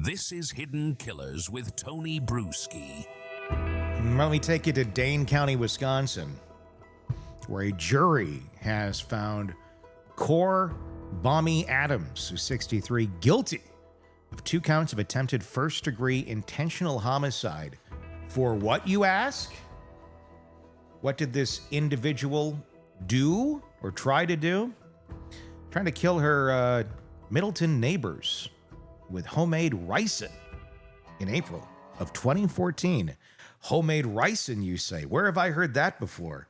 This is Hidden Killers with Tony Bruschi. Let me take you to Dane County, Wisconsin, where a jury has found Bommeli Adams, who's 63, guilty of 2 counts of attempted first-degree intentional homicide. For what, you ask? What did this individual do or try to do? Trying to kill her Middleton neighbors with homemade ricin in April of 2014. Homemade ricin, you say? Where have I heard that before?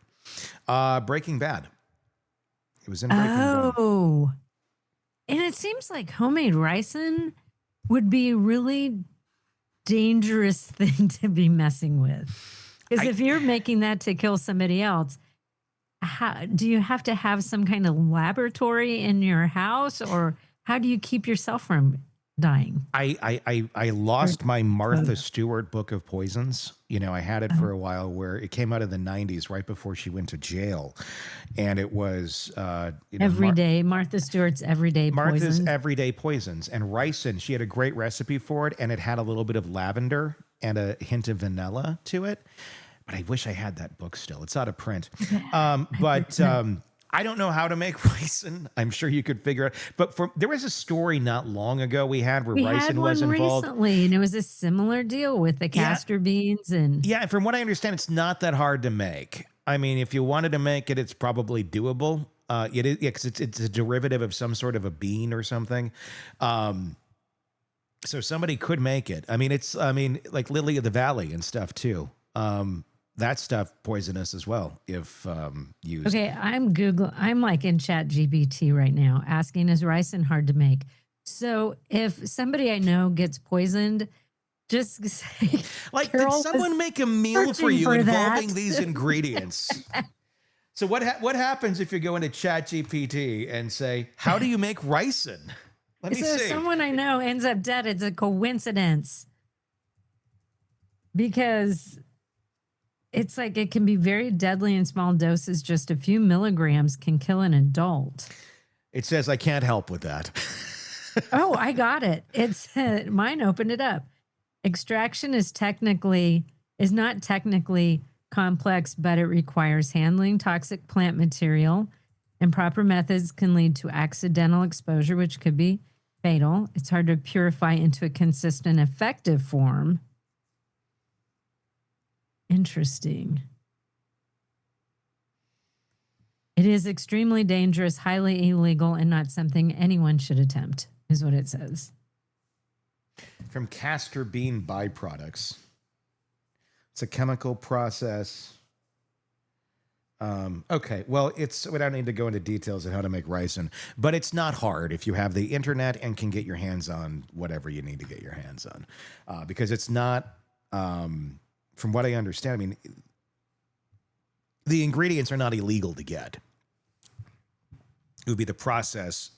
Breaking Bad. It was in Breaking Bad. Oh, and it seems like homemade ricin would be a really dangerous thing to be messing with. Because if you're making that to kill somebody else, do you have to have some kind of laboratory in your house, or how do you keep yourself from dying? I lost my Martha Stewart book of poisons. You know, I had it for a while, where it came out in the 90s, right before she went to jail. And it was Martha Stewart's Everyday Martha's Poisons. Everyday Poisons. And ricin, she had a great recipe for it, and it had a little bit of lavender and a hint of vanilla to it. But I wish I had that book still. It's out of print. I don't know how to make ricin. I'm sure you could figure it. But there was a story not long ago we had where ricin was involved recently, and it was a similar deal with the castor beans. And from what I understand, it's not that hard to make. I mean, if you wanted to make it, it's probably doable. It is, because it's a derivative of some sort of a bean or something. So somebody could make it. I mean, like Lily of the Valley and stuff too. That stuff poisonous as well if used. Okay, I'm like in Chat GPT right now asking, is ricin hard to make? So if somebody I know gets poisoned, just say, like, did someone make a meal for you involving these ingredients? So what happens if you go into Chat GPT and say, how do you make ricin? Let me see. If someone I know ends up dead, it's a coincidence. Because it's like it can be very deadly in small doses. Just a few milligrams can kill an adult. It says I can't help with that. Oh, I got it. Mine opened it up. Extraction is not technically complex, but it requires handling toxic plant material, and proper methods can lead to accidental exposure, which could be fatal. It's hard to purify into a consistent, effective form. Interesting. It is extremely dangerous, highly illegal, and not something anyone should attempt, is what it says. From castor bean byproducts. It's a chemical process. Okay, well, we don't need to go into details of how to make ricin, but it's not hard if you have the internet and can get your hands on whatever you need to get your hands on. Because it's not... from what I understand, I mean, the ingredients are not illegal to get. It would be the process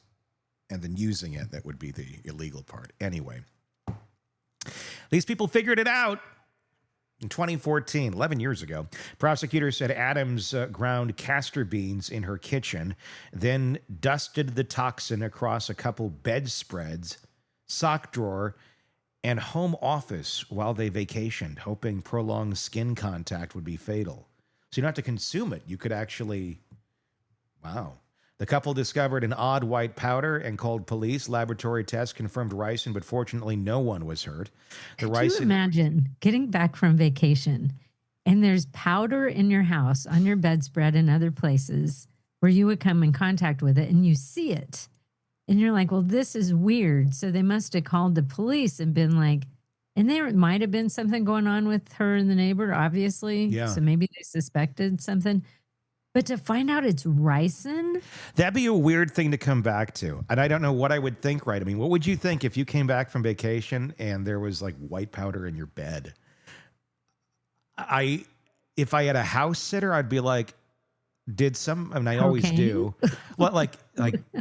and then using it that would be the illegal part. Anyway, these people figured it out in 2014, 11 years ago. Prosecutors said Adams ground castor beans in her kitchen, then dusted the toxin across a couple bedspreads, sock drawer, and home office while they vacationed, hoping prolonged skin contact would be fatal. So you don't have to consume it. You could actually... Wow. The couple discovered an odd white powder and called police. Laboratory tests confirmed ricin, but fortunately no one was hurt. Could you imagine getting back from vacation and there's powder in your house, on your bedspread and other places where you would come in contact with it, and you see it? And you're like, well, this is weird. So they must have called the police and been like, and there might have been something going on with her and the neighbor, obviously. Yeah. So maybe they suspected something. But to find out it's ricin? That'd be a weird thing to come back to. And I don't know what I would think, right? I mean, what would you think if you came back from vacation and there was like white powder in your bed? If I had a house sitter, I'd be like, I always do. What, like,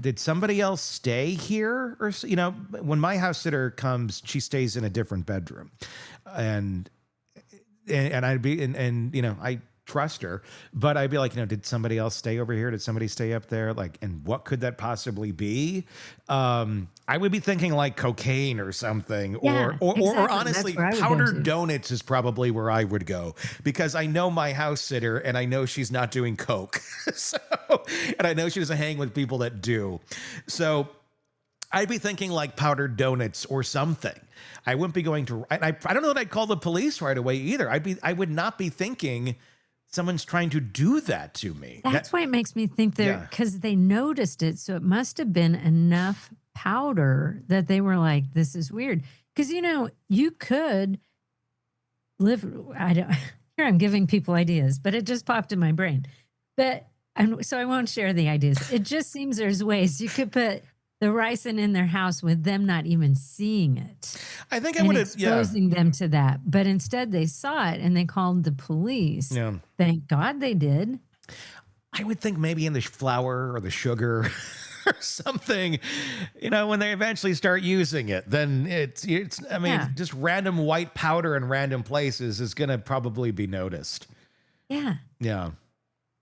did somebody else stay here? Or, you know, when my house sitter comes, she stays in a different bedroom. And I'd be, and you know, trust her, but I'd be like, did somebody else stay over here? Did somebody stay up there? Like, and what could that possibly be? I would be thinking like cocaine or something, Yeah, or exactly. honestly, That's where I would go powdered to. donuts is probably where I would go, because I know my house sitter and I know she's not doing coke. So, and I know she doesn't hang with people that do. So I'd be thinking like powdered donuts or something. I wouldn't be going to, I don't know that I'd call the police right away either. I would not be thinking someone's trying to do that to me. That's why it makes me think Yeah. because they noticed it. So it must have been enough powder that they were like, this is weird. Because, you could live, I don't, here I'm giving people ideas, but it just popped in my brain. So I won't share the ideas. It just seems there's ways you could put the ricin in their house with them not even seeing it. I think I And would have, exposing them to that. But instead they saw it and they called the police. Yeah. Thank God they did. I would think maybe in the flour or the sugar or something, when they eventually start using it, then it's just random white powder in random places is going to probably be noticed. Yeah. Yeah.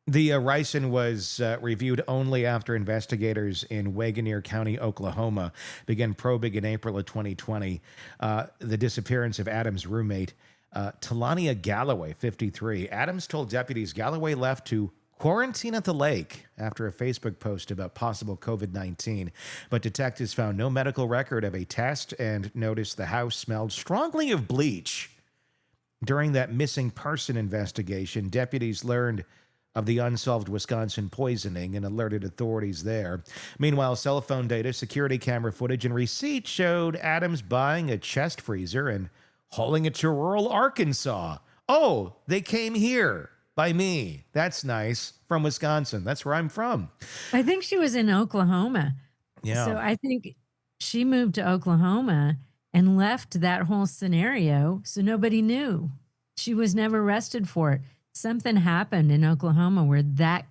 The ricin was reviewed only after investigators in Wagoneer County, Oklahoma, began probing in April of 2020 the disappearance of Adams' roommate, Talina Galloway, 53. Adams told deputies Galloway left to quarantine at the lake after a Facebook post about possible COVID-19, but detectives found no medical record of a test and noticed the house smelled strongly of bleach. During that missing person investigation, deputies learned of the unsolved Wisconsin poisoning and alerted authorities there. Meanwhile, cell phone data, security camera footage, and receipts showed Adams buying a chest freezer and hauling it to rural Arkansas. Oh, they came here by me. That's nice. From Wisconsin. That's where I'm from. I think she was in Oklahoma. Yeah. So I think she moved to Oklahoma and left that whole scenario so nobody knew. She was never arrested for it. Something happened in Oklahoma where that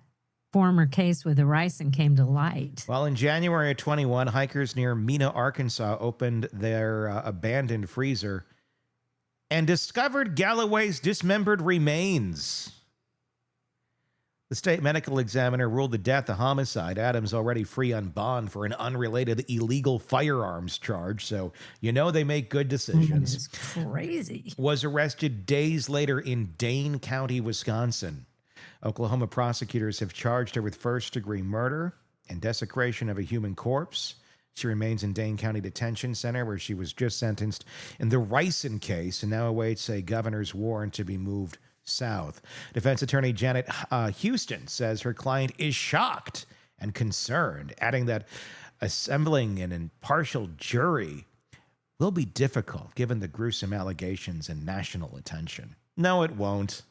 former case with the ricin came to light. Well, in January of 21, hikers near Mena, Arkansas opened their abandoned freezer and discovered Galloway's dismembered remains. The state medical examiner ruled the death a homicide. Adams, already free on bond for an unrelated illegal firearms charge, so they make good decisions. It's crazy. Was arrested days later in Dane County, Wisconsin. Oklahoma prosecutors have charged her with first-degree murder and desecration of a human corpse. She remains in Dane County Detention Center, where she was just sentenced in the Ricin case and now awaits a governor's warrant to be moved south. Defense attorney Janet Houston says her client is shocked and concerned, adding that assembling an impartial jury will be difficult given the gruesome allegations and national attention. No, it won't.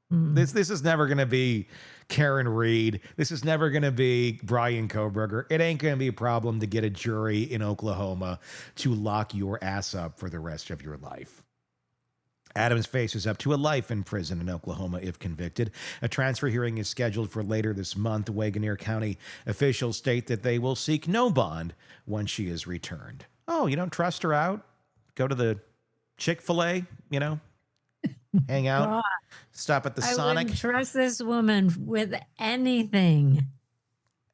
This is never going to be Karen Reed. This is never going to be Brian Kohberger. It ain't going to be a problem to get a jury in Oklahoma to lock your ass up for the rest of your life. Adams faces up to a life in prison in Oklahoma if convicted. A transfer hearing is scheduled for later this month. Wagoneer County officials state that they will seek no bond once she is returned. Oh, you don't trust her out? Go to the Chick-fil-A, hang out, God, stop at the I Sonic. wouldn't trust this woman with anything.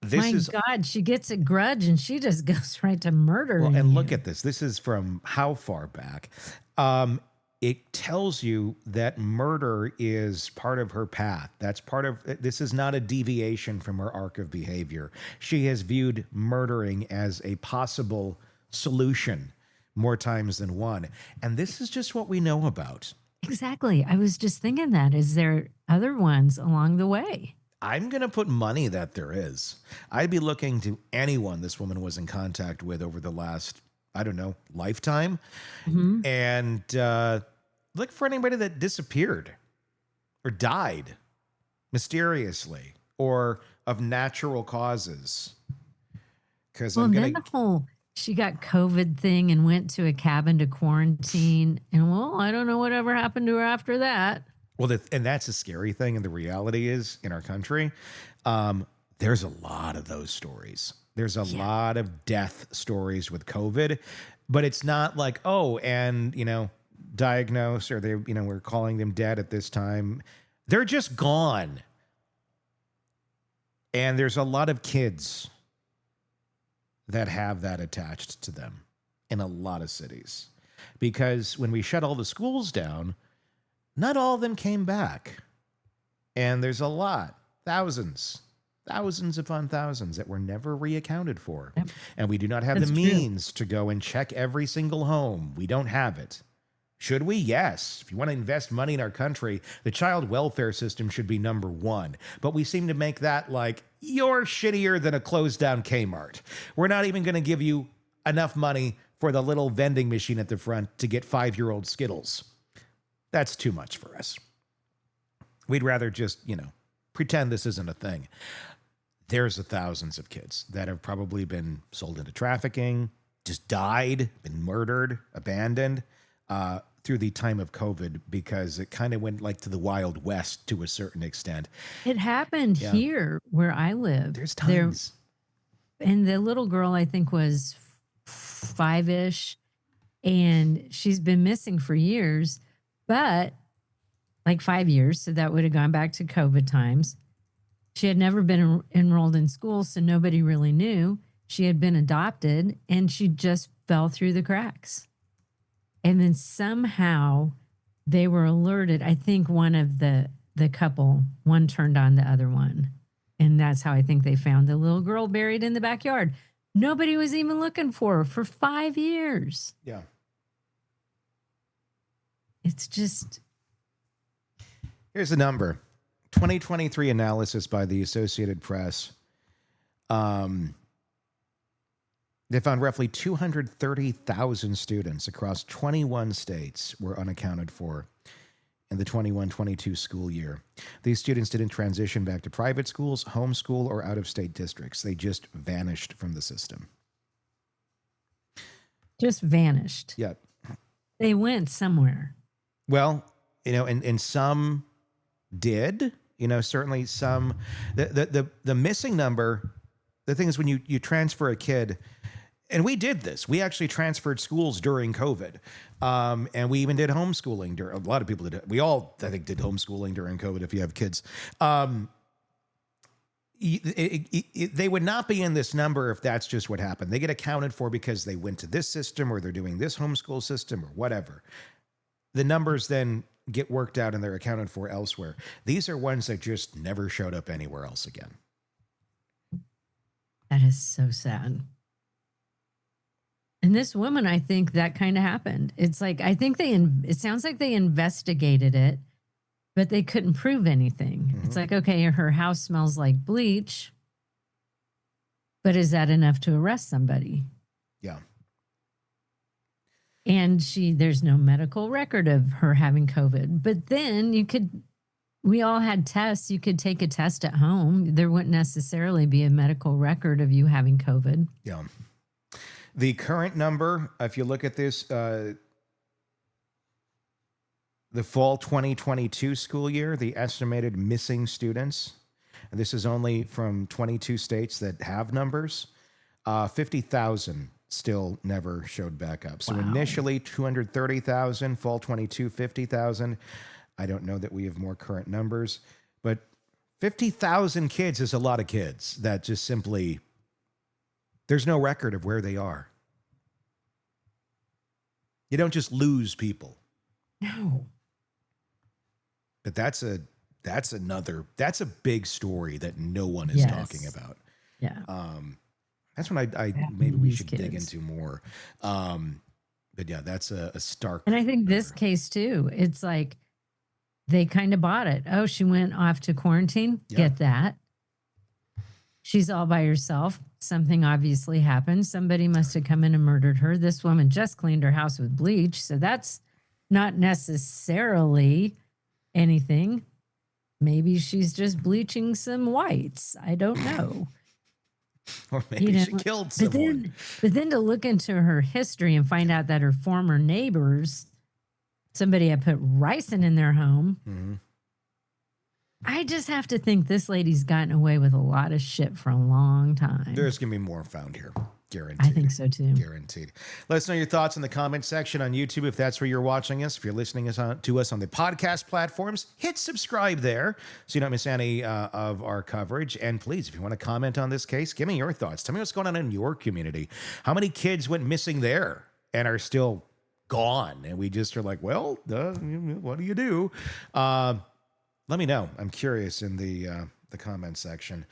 God, she gets a grudge and she just goes right to murder. Well, and look at this. This is from how far back? It tells you that murder is part of her path. This is not a deviation from her arc of behavior. She has viewed murdering as a possible solution more times than one. And this is just what we know about. Exactly. I was just thinking that. Is there other ones along the way? I'm going to put money that there is. I'd be looking to anyone this woman was in contact with over the last, lifetime. Mm-hmm. And look for anybody that disappeared or died mysteriously or of natural causes. Because then the whole she got COVID thing and went to a cabin to quarantine. And I don't know whatever happened to her after that. Well, and that's a scary thing. And the reality is in our country, there's a lot of those stories. There's a lot of death stories with COVID, but it's not like, diagnosed or we're calling them dead at this time. They're just gone. And there's a lot of kids that have that attached to them in a lot of cities. Because when we shut all the schools down, not all of them came back. And there's a lot, thousands upon thousands that were never reaccounted for. Yep. And we do not have That's the true. means to go and check every single home. We don't have it. Should we? Yes. If you want to invest money in our country, the child welfare system should be number one. But we seem to make that like, you're shittier than a closed down Kmart. We're not even going to give you enough money for the little vending machine at the front to get 5-year-old Skittles. That's too much for us. We'd rather just, pretend this isn't a thing. There's thousands of kids that have probably been sold into trafficking, just died, been murdered, abandoned through the time of COVID, because it kind of went like to the Wild West to a certain extent. It happened here where I live. There's tons. And the little girl, I think, was 5-ish, and she's been missing for years, but like 5 years. So that would have gone back to COVID times. She had never been enrolled in school, so nobody really knew. She had been adopted, and she just fell through the cracks. And then somehow they were alerted. I think one of the couple, one turned on the other one. And that's how I think they found the little girl buried in the backyard. Nobody was even looking for her for 5 years. Yeah. It's just... Here's a number. 2023 analysis by the Associated Press. They found roughly 230,000 students across 21 states were unaccounted for in the 21-22 school year. These students didn't transition back to private schools, homeschool, or out-of-state districts. They just vanished from the system. Just vanished. Yep. They went somewhere. Well, and some did, certainly some, the missing number, the thing is when you transfer a kid, and we did this, we actually transferred schools during COVID. And we even did homeschooling a lot of people did it. We all, I think, did homeschooling during COVID if you have kids. They would not be in this number if that's just what happened. They get accounted for because they went to this system or they're doing this homeschool system or whatever. The numbers then get worked out and they're accounted for elsewhere. These are ones that just never showed up anywhere else again. That is so sad. And this woman, I think that kind of happened. It's like, I think it sounds like they investigated it, but they couldn't prove anything. Mm-hmm. It's like, okay, her house smells like bleach, but is that enough to arrest somebody? Yeah. And there's no medical record of her having COVID. But then we all had tests. You could take a test at home. There wouldn't necessarily be a medical record of you having COVID. Yeah. The current number, if you look at this, the fall 2022 school year, the estimated missing students, and this is only from 22 states that have numbers, 50,000 still never showed back up. So initially 230,000, fall 22, 50,000. I don't know that we have more current numbers, but 50,000 kids is a lot of kids that just simply, there's no record of where they are. You don't just lose people. No. But that's a big story that no one is talking about. Yeah. That's when I maybe we should dig into more. But yeah, that's a stark. And I think number. this case too, it's like they kind of bought it. Oh, she went off to quarantine. Yeah. Get that. She's all by herself. Something obviously happened. Somebody must have come in and murdered her. This woman just cleaned her house with bleach. So that's not necessarily anything. Maybe she's just bleaching some whites. I don't know. Or maybe she killed someone. But then to look into her history and find out that her former neighbors, somebody had put ricin in their home. Mm-hmm. I just have to think this lady's gotten away with a lot of shit for a long time. There's going to be more found here. Guaranteed. I think so too. Guaranteed. Let us know your thoughts in the comment section on YouTube if that's where you're watching us. If you're listening to us on the podcast platforms, hit subscribe there so you don't miss any of our coverage. And please, if you want to comment on this case, give me your thoughts. Tell me what's going on in your community. How many kids went missing there and are still gone? And we just are like, well, what do you do? Let me know. I'm curious in the comment section.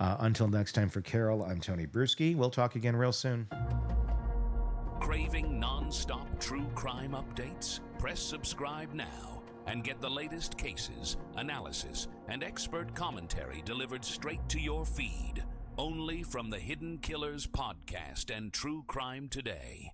Until next time, for Carol, I'm Tony Bruschi. We'll talk again real soon. Craving non-stop true crime updates? Press subscribe now and get the latest cases, analysis, and expert commentary delivered straight to your feed. Only from the Hidden Killers podcast and True Crime Today.